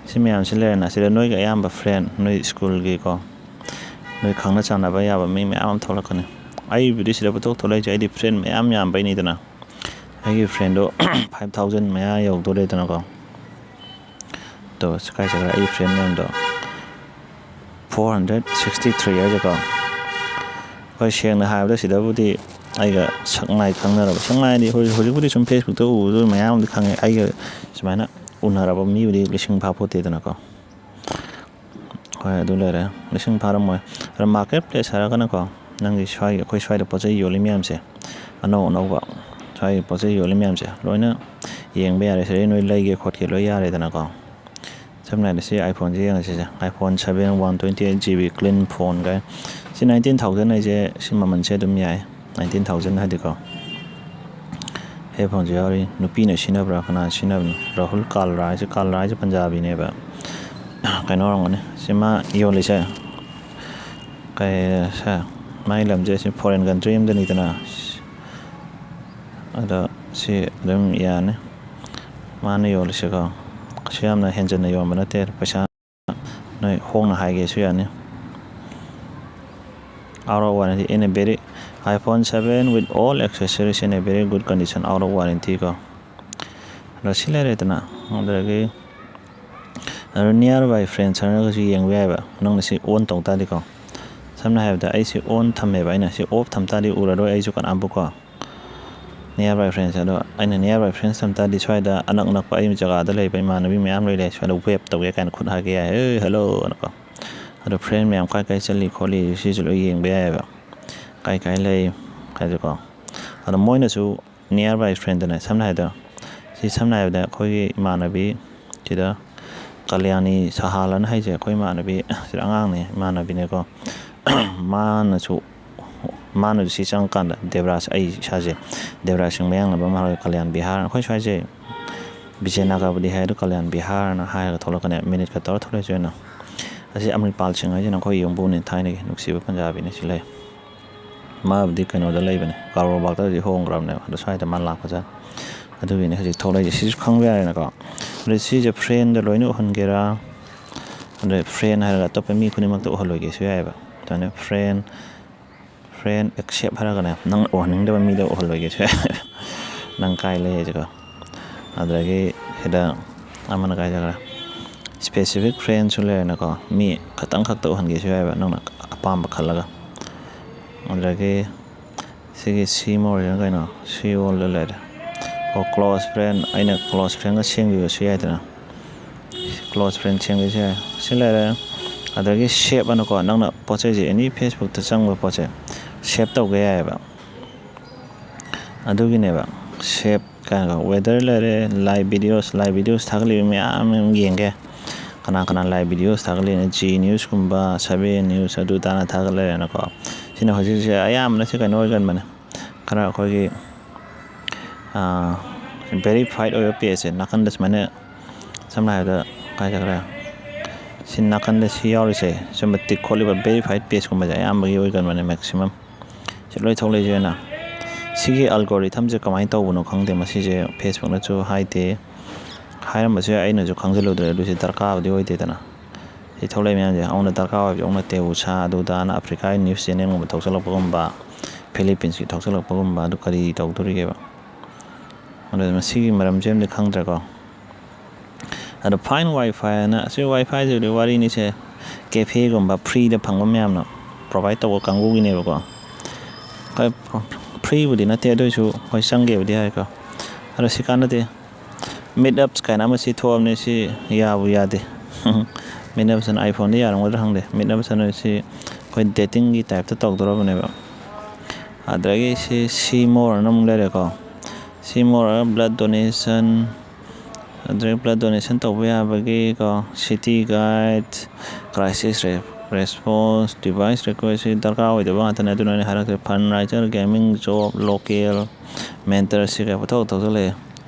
ꯁꯤ ꯃꯌꯥꯝꯁꯤ ꯂꯩꯔꯦꯅ ꯁꯤꯗ ꯅꯣꯏꯒꯤ ꯑꯌꯥꯝꯕ ꯐ꯭ꯔꯦꯟ ꯅꯣꯏ ꯁ꯭ꯀꯨꯜꯒꯤꯀꯣ ꯅꯣꯏ ꯈꯪꯅ ꯆꯥꯟꯅꯕ ꯌꯥꯕ ꯃꯤ ꯃꯌꯥꯝ ꯑꯃ ꯊꯣꯛꯂꯛꯀꯅꯤ ꯑꯩꯕꯨꯗꯤ ꯁꯤꯗ ꯄꯨꯊꯣꯛ ꯊꯣꯛꯂꯛꯏꯁꯦ ꯑꯩꯗꯤ ꯐ꯭ꯔꯦꯟ ꯃꯌꯥꯝ ꯌꯥꯝꯕꯩꯅꯤꯗꯅ ꯑꯩꯒꯤ ꯐ꯭ꯔꯦꯟꯗꯣ 5,000 ꯃꯌꯥ ꯌꯧꯗꯣꯔꯦꯗꯅꯀꯣ ꯇꯣ ꯀꯥꯏ ꯆꯠꯈ꯭ꯔꯦ ꯑꯩꯒꯤ ꯐ꯭ꯔꯦꯟ ꯃꯌꯥꯝꯗꯣ 463 ꯍꯥꯏꯁꯦꯀꯣ ꯍꯣꯏ ꯁꯦꯡꯅ ꯍꯥꯏꯔꯕꯗ ꯁꯤꯗꯕꯨꯗꯤ ꯑꯩꯒ ꯁꯛꯃꯥꯏ ꯈꯪꯅꯔꯕ ꯁꯛꯃꯥꯏꯗꯤ ꯍꯧꯖꯤꯛꯄꯨꯗꯤ ꯁꯨꯝ ꯐꯦꯁꯕꯨꯛꯇ ꯎꯕꯗꯨ ꯃꯌꯥꯝ ꯑꯃꯗꯤ ꯈꯪꯉꯦ ꯑꯩꯒ ꯁꯨꯃꯥꯏꯅ ꯎꯅꯔꯕ ꯃꯤꯕꯨꯗꯤ 1,000 ꯐꯥꯄꯣꯠꯇꯦꯗꯅꯀꯣ ꯍꯣꯏ ꯑꯗꯨ ꯂꯩꯔꯦ 1,000 ꯐꯥꯔꯝꯃꯣꯏ ꯑꯗꯣ ꯃꯥꯔꯀꯦꯠ ꯄ꯭ꯂꯦꯁ ꯍꯥꯏꯔꯒꯅꯀꯣ ꯅꯪꯒꯤ ꯁ꯭ꯋꯥꯏꯒꯤ ꯑꯩꯈꯣꯏ ꯁ꯭ꯋꯥꯏꯗ ꯄꯣꯠ ꯆꯩ ꯌꯣꯜꯂꯤ ꯃꯌꯥꯝꯁꯦ ꯑꯅꯧꯕ ꯁ꯭ꯋꯥꯏꯒꯤ ꯄꯣꯠ ꯆꯩ ꯌꯣꯜꯂꯤ ꯃꯌꯥꯝꯁꯦ ꯂꯣꯏꯅ ꯌꯦꯡꯕ ꯌꯥꯔꯦ ꯁꯤꯗꯩ ꯅꯣꯏ ꯂꯩꯒꯦ ꯈꯣꯠꯀꯦ ꯂꯣꯏ ꯌꯥꯔꯦꯗꯅꯀꯣ ꯁꯝꯅ ꯍꯥꯏꯔꯕꯗ ꯁꯤ ꯑꯥꯏꯐꯣꯟꯁꯦ ꯌꯦꯡꯉꯁꯤꯁꯦ iPhone 7 128GB ꯀ꯭ꯂꯤꯟ ꯐꯣꯟꯒ ꯁꯤ 19,000 ꯍꯥꯏꯁꯦ ꯁꯤ ꯃꯃꯜꯁꯦ ꯑꯗꯨꯝ ꯌꯥꯏ 19,000 ꯍꯥꯏꯗꯤꯀꯣ ꯍꯦꯗꯐꯣꯟꯁꯨ ꯌꯥꯎꯔꯤ ꯅꯨꯄꯤꯅ ꯁꯤꯖꯤꯟꯅꯕ꯭ꯔꯥ ꯀꯅꯥꯅ ꯁꯤꯖꯤꯟꯅꯕꯅꯣ ꯔꯥꯍꯨꯜ ꯀꯥꯜꯔꯥ ꯍꯥꯏꯁꯦ ꯄꯟꯖꯥꯕꯤꯅꯦꯕ ꯀꯩꯅꯣ ꯑꯣꯏꯔꯝꯒꯅꯤ ꯁꯤ ꯃꯥ ꯌꯣꯜꯂꯤꯁꯦ ꯁꯦ ꯃꯥꯒꯤ ꯂꯝꯁꯦ ꯁꯤ ꯐꯣꯔꯦꯟ ꯀꯟꯇ꯭ꯔꯤ ꯑꯃꯗꯅꯤꯗꯅ ꯑꯗꯣ ꯁꯤ ꯑꯗꯨꯝ ꯌꯥꯅꯤ ꯃꯥꯅ ꯌꯣꯜꯂꯤꯁꯦꯀꯣ ꯀꯩꯁꯨ ꯌꯥꯝꯅ ꯍꯦꯟꯖꯟꯅ ꯌꯣꯟꯕ ꯅꯠꯇꯦ ꯄꯩꯁꯥ ꯅꯣꯏ ꯍꯣꯡꯅ ꯍꯥꯏꯒꯦꯁꯨ ꯌꯥꯅꯤ out of warranty in a very iPhone 7 with all accessories in a very good condition out of warranty ko ꯑꯗꯣ ꯁꯤ ꯂꯩꯔꯦꯗꯅ ꯑꯗꯨꯗꯒꯤ nearby friends ꯍꯥꯏꯔꯒꯁꯨ ꯌꯦꯡꯕ ꯌꯥꯏꯕ ꯅꯪꯅ ꯁꯤ ꯑꯣꯟ ꯇꯧ ꯇꯥꯔꯗꯤꯀꯣ ꯁꯝꯅ ꯍꯥꯏꯔꯕꯗ ꯑꯩ ꯁꯤ ꯑꯣꯟ ꯊꯝꯃꯦꯕ ꯑꯩꯅ ꯁꯤ ꯑꯣꯐ ꯊꯝ ꯇꯥꯔꯗꯤ ꯎꯔꯔꯣꯏ ꯑꯩꯁꯨ ꯀꯅꯥꯝꯕꯨꯀꯣ nearby friends ꯑꯗꯣ ꯑꯩꯅ nearby friends ꯊꯝ ꯇꯥꯔꯗꯤ ꯁ꯭ꯋꯥꯏꯗ ꯑꯅꯛ ꯑꯩ ꯖꯒꯥꯗ ꯂꯩꯕ ꯏꯃꯥꯟꯅꯕꯤ ꯃꯌꯥꯝ ꯂꯣꯏ ꯂꯩ ꯁ꯭ꯋꯥꯏꯗ ꯋꯦꯞ ꯇꯧꯒꯦ ꯀꯥꯏꯅ ꯈꯨꯠ ꯍꯥꯏꯒꯦ ꯌꯥꯏ ꯍꯜꯂꯣ ꯑꯅꯀꯣ ꯑꯗꯣ ꯐ꯭ꯔꯦꯟ ꯃꯌꯥꯝ ꯀꯥꯏ ꯆꯠꯂꯤ ꯈꯣꯠꯂꯤ ꯁꯤꯁꯨ ꯂꯣꯏ ꯌꯦꯡꯕ ꯌꯥꯏꯑꯕ ꯀꯥꯏ ꯂꯩ ꯍꯥꯏꯁꯦꯀꯣ ꯑꯗꯣ ꯃꯣꯏꯅꯁꯨ nearby friendꯗꯅꯦ ꯁꯝꯅ ꯍꯥꯏꯔꯕꯗ ꯑꯩꯈꯣꯏꯒꯤ ꯏꯃꯥꯟꯅꯕꯤ ꯁꯤꯗ ꯀꯂꯌꯥꯅꯤ ꯁꯍꯥꯜ ꯑꯅ ꯍꯥꯏꯁꯦ ꯑꯩꯈꯣꯏ ꯏꯃꯥꯟꯅꯕꯤ ꯁꯤꯗ ꯑꯉꯥꯡꯅꯦ ꯏꯃꯥꯟꯅꯕꯤꯅꯦꯀꯣ ꯃꯥꯅꯁꯨ ꯁꯤ ꯆꯪꯉꯀꯥꯟꯗ ꯗꯦꯕꯔꯥꯖ ꯑꯩ ꯏꯁꯥꯁꯦ ꯗꯦꯕꯔꯥꯖ ꯁꯤꯡ ꯃꯌꯥꯡꯅꯕ ꯃꯥꯒ ꯀꯂꯌꯥꯟ ꯕꯤꯍꯥꯔ ꯑꯩꯈꯣꯏ ꯁ꯭ꯋꯥꯏꯁꯦ ꯕꯤꯖꯦꯅꯥꯒꯕꯨꯗꯤ ꯍꯥꯏ ꯑꯗꯣ ꯀꯂꯌꯥꯟ ꯕꯤꯍꯥꯔꯅ ꯍꯥꯏꯔꯒ ꯊꯣꯛꯂꯛꯀꯅꯤ ꯃꯤꯅꯤꯠꯀ ꯇꯧꯔ ꯊꯣꯛꯂꯛꯏꯁꯦ ꯑꯣꯏꯅ ꯑꯁꯤ ꯑꯃ꯭ꯔꯤꯄꯥꯜ ꯁꯤꯡ ꯍꯥꯏꯁꯤꯅ ꯑꯩꯈꯣꯏ ꯌꯨꯝꯕꯨꯅꯤ ꯊꯥꯏꯅꯒꯤ ꯅꯨꯡꯁꯤꯕ ꯄꯟꯖꯥꯕꯤꯅꯤ ꯁꯤ ꯂꯩ ꯃꯥꯕꯨꯗꯤ ꯀꯩꯅꯣꯗ ꯂꯩꯕꯅꯦ ꯀꯥꯔꯣꯜꯕꯥꯛꯇ ꯍꯧꯖꯤꯛ ꯍꯣꯡꯈ꯭ꯔꯕꯅꯦꯕ ꯑꯗꯣ ꯁ꯭ꯋꯥꯏꯗ ꯃꯥ ꯂꯥꯛꯄꯖꯥꯠ ꯑꯗꯨꯒꯤꯅꯤ ꯍꯧꯖꯤꯛ ꯊꯣꯛꯂꯛꯏꯁꯦ ꯁꯤꯁꯨ ꯈꯪꯕ ꯌꯥꯔꯦꯅꯀꯣ ꯑꯗꯣ ꯁꯤꯁꯦ ꯐ꯭ꯔꯦꯟꯗ ꯂꯣꯏꯅ ꯎꯍꯟꯒꯦꯔꯥ ꯑꯗꯩ ꯐ꯭ꯔꯦꯟ ꯍꯥꯏꯔꯒ ꯑꯇꯣꯞꯄ ꯃꯤ ꯈꯨꯗꯤꯡꯃꯛꯇ ꯎꯍꯜꯂꯣꯏꯒꯦꯁꯨ ꯌꯥꯏꯑꯕ ꯑꯗꯨꯃꯥꯏꯅ ꯐ꯭ꯔꯦꯟ ꯑꯦꯛꯁꯦꯞ ꯍꯥꯏꯔꯒꯅꯦ ꯅꯪ ꯎꯍꯟꯅꯤꯡꯗꯕ ꯃꯤꯗ ꯎꯍꯜꯂꯣꯏꯒꯦꯁꯨ ꯌꯥꯏ ꯅꯪ ꯀꯥꯏ ꯂꯩꯌꯦꯁꯤꯀꯣ ꯑꯗꯨꯗꯒꯤ ꯁꯤꯗ ꯑꯃꯅ ꯀꯥꯏ ꯆꯠꯈ꯭ꯔꯦ ꯁ꯭ꯄꯦꯁꯤꯐꯤꯛ ꯐ꯭ꯔꯦꯟꯁꯨ ꯂꯩꯔꯦꯅꯀꯣ ꯃꯤ ꯈꯛꯇ ꯎꯍꯟꯒꯦꯁꯨ ꯌꯥꯏꯑꯕ ꯅꯪꯅ ꯑꯄꯥꯝꯕ ꯈꯜꯂꯒ ꯑꯗꯨꯗꯒꯤ ꯁꯤꯒꯤ ꯁꯤ ꯃꯣꯔꯤꯅ ꯀꯩꯅꯣ ꯁꯤ ꯑꯣꯜꯗ ꯂꯩꯔꯦ ꯀ꯭ꯂꯣꯁ ꯐ꯭ꯔꯦꯟ ꯑꯩꯅ ꯀ꯭ꯂꯣꯁ ꯐ꯭ꯔꯦꯟꯒ ꯁꯦꯝꯈꯤꯕꯁꯨ ꯌꯥꯏꯗꯅ ꯀ꯭ꯂꯣꯁ ꯐ꯭ꯔꯦꯟ ꯁꯦꯝꯒꯦꯁꯨ ꯌꯥꯏ ꯁꯤ ꯂꯩꯔꯦ ꯑꯗꯨꯗꯒꯤ ꯁꯦꯞ ꯑꯅꯀꯣ ꯅꯪꯅ ꯄꯣꯠ ꯆꯩꯁꯦ ꯑꯦꯅꯤ ꯐꯦꯁꯕꯨꯛꯇ ꯆꯪꯕ ꯄꯣꯠꯁꯦ ꯁꯦꯞ ꯇꯧꯒꯦ ꯌꯥꯏꯑꯕ ꯑꯗꯨꯒꯤꯅꯦꯕ ꯁꯦꯞ ꯀꯥꯏꯅ ꯋꯦꯗꯔ ꯂꯩꯔꯦ ꯂꯥꯏꯚ ꯚꯤꯗꯤꯑꯣꯁ ꯊꯥꯒꯠꯂꯤꯕ ꯃꯌꯥꯝ ꯌꯦꯡꯒꯦ ꯀꯅꯥ ꯂꯥꯏꯚ ꯚꯤꯗꯤꯑꯣꯁ ꯊꯥꯒꯠꯂꯤꯅ ꯖꯤ ꯅ꯭ꯌꯨꯁꯀꯨꯝꯕ 7 ꯅ꯭ꯌꯨꯁ ꯑꯗꯨ ꯇꯥꯅ ꯊꯥꯒꯠꯂꯩꯔꯦꯅꯀꯣ ꯁꯤꯅ ꯍꯧꯖꯤꯛꯁꯦ ꯑꯌꯥꯝꯕꯅ ꯁꯤ ꯀꯩꯅꯣ ꯑꯣꯏꯒꯟꯕꯅꯦ ꯈꯔ ꯑꯩꯈꯣꯏꯒꯤ ꯚꯦꯔꯤꯐꯥꯏꯠ ꯑꯣꯏꯕ ꯄꯦꯖꯁꯦ ꯅꯥꯀꯟꯗ ꯁꯨꯃꯥꯏꯅ ꯁꯝꯅ ꯍꯥꯏꯔꯕꯗ ꯀꯥꯏ ꯆꯠꯈ꯭ꯔꯦ ꯁꯤ ꯅꯥꯀꯟꯗ ꯁꯤ ꯌꯥꯎꯔꯤꯁꯦ ꯁꯨꯝꯕ ꯇꯤꯛ ꯈꯣꯠꯂꯤꯕ ꯚꯦꯔꯤꯐꯥꯏꯠ ꯄꯦꯖꯀꯨꯝꯕꯁꯦ ꯑꯌꯥꯝꯕꯒꯤ ꯑꯣꯏꯒꯟꯕꯅꯦ ꯃꯦꯛꯁꯤꯃꯝ ꯁꯤ ꯂꯣꯏ ꯊꯣꯛꯂꯛꯏꯁꯦꯅ ꯁꯤꯒꯤ ꯑꯜꯒꯣꯔꯤꯊꯝꯁꯦ ꯀꯃꯥꯏꯅ ꯇꯧꯕꯅꯣ ꯈꯪꯗꯦ ꯃꯁꯤꯁꯦ ꯐꯦꯁꯕꯨꯛꯅꯁꯨ ꯍꯥꯏꯗꯦ ꯍꯥꯏꯔꯝꯕꯁꯨ ꯌꯥꯏ ꯑꯩꯅꯁꯨ ꯈꯪꯖꯤꯜꯂꯨꯗ꯭ꯔꯦ ꯑꯗꯨꯁꯤ ꯗꯔꯀꯥꯔꯕꯨꯗꯤ ꯑꯣꯏꯗꯦꯗꯅ ꯁꯤ ꯊꯣꯛꯂꯛꯏ ꯃꯌꯥꯝꯁꯦ ꯑꯃꯨꯛꯅ ꯗꯔꯀꯥꯔ ꯑꯣꯏꯕꯁꯦ ꯑꯃꯨꯛꯅ ꯇꯦꯋꯨꯁꯥ ꯑꯗꯨꯗꯥꯅ ꯑꯐ꯭ꯔꯤꯀꯥꯒꯤ ꯅ꯭ꯌꯨꯁ ꯆꯦꯅꯦꯜꯒꯨꯝꯕ ꯊꯣꯛꯆꯜꯂꯛꯄꯒꯨꯝꯕ ꯐꯤꯂꯤꯄꯤꯟꯁꯀꯤ ꯊꯣꯛꯆꯜꯂꯛꯄꯒꯨꯝꯕ ꯑꯗꯨ ꯀꯔꯤ ꯇꯧꯗꯣꯔꯤꯒꯦꯕ ꯑꯗꯨ ꯃꯁꯤꯒꯤ ꯃꯔꯝꯁꯦ ꯑꯃꯗꯤ ꯈꯪꯗ꯭ꯔꯦꯀꯣ ꯑꯗꯣ ꯐꯥꯏꯟ ꯋꯥꯏꯐꯥꯏ ꯍꯥꯏꯅ ꯑꯁꯤ ꯋꯥꯏꯐꯥꯏꯁꯤꯕꯨꯗꯤ ꯋꯥꯔꯤꯅꯤꯁꯦ ꯀꯦꯐꯦꯒꯨꯝꯕ ꯐ꯭ꯔꯤꯗ ꯐꯪꯕ ꯃꯌꯥꯝꯅ ꯄ꯭ꯔꯣꯚꯥꯏꯠ ꯇꯧꯕ ꯀꯥꯡꯕꯨꯒꯤꯅꯦꯕꯀꯣ ꯐ꯭ꯔꯤꯕꯨꯗꯤ ꯅꯠꯇꯦ ꯑꯗꯨꯑꯣꯏꯁꯨ ꯍꯣꯏ ꯆꯪꯒꯦꯕꯨꯗꯤ ꯍꯥꯏꯀꯣ ꯑꯗꯣ ꯁꯤ ꯀꯥꯟꯅꯗꯦ ꯃꯤꯠ ꯑꯞꯁ ꯀꯥꯏꯅ ꯑꯃ ꯁꯤ ꯊꯣꯛꯑꯕꯅꯤ ꯁꯤ ꯌꯥꯕꯨ ꯌꯥꯗꯦ ꯃꯤꯠ ꯑꯞꯁꯅ ꯑꯥꯏꯐꯣꯟꯗ ꯌꯥꯔꯝꯒꯗ꯭ꯔꯥ ꯈꯪꯗꯦ ꯃꯤꯠ ꯑꯞꯁꯅ ꯁꯤ ꯑꯩꯈꯣꯏ ꯗꯦꯇꯤꯡꯒꯤ ꯇꯥꯏꯞꯇ ꯇꯧꯗꯣꯔꯕꯅꯦꯕ ꯑꯗꯒꯤ ꯁꯤ ꯃꯣꯔꯅ ꯑꯃꯨꯛ ꯂꯩꯔꯦꯀꯣ ꯁꯤ ꯃꯣꯔ ꯕ꯭ꯂꯗ ꯗꯣꯅꯦꯁꯟ ꯑꯗꯒꯤ ꯕ꯭ꯂꯗ ꯗꯣꯅꯦꯁꯟ ꯇꯧꯕ ꯌꯥꯕꯒꯤꯀꯣ city guide crisis response device ꯔꯤꯀ꯭ꯋꯦꯁꯁꯤ ꯗꯔꯀꯥꯔ ꯑꯣꯏꯗꯕ ꯉꯥꯛꯇꯅꯦ ꯑꯗꯨꯅ ꯑꯩꯅ ꯍꯥꯏꯔꯛꯇꯦ fundraiser gaming job local mentorship ꯊꯣꯛꯆꯜꯂꯛꯑꯦ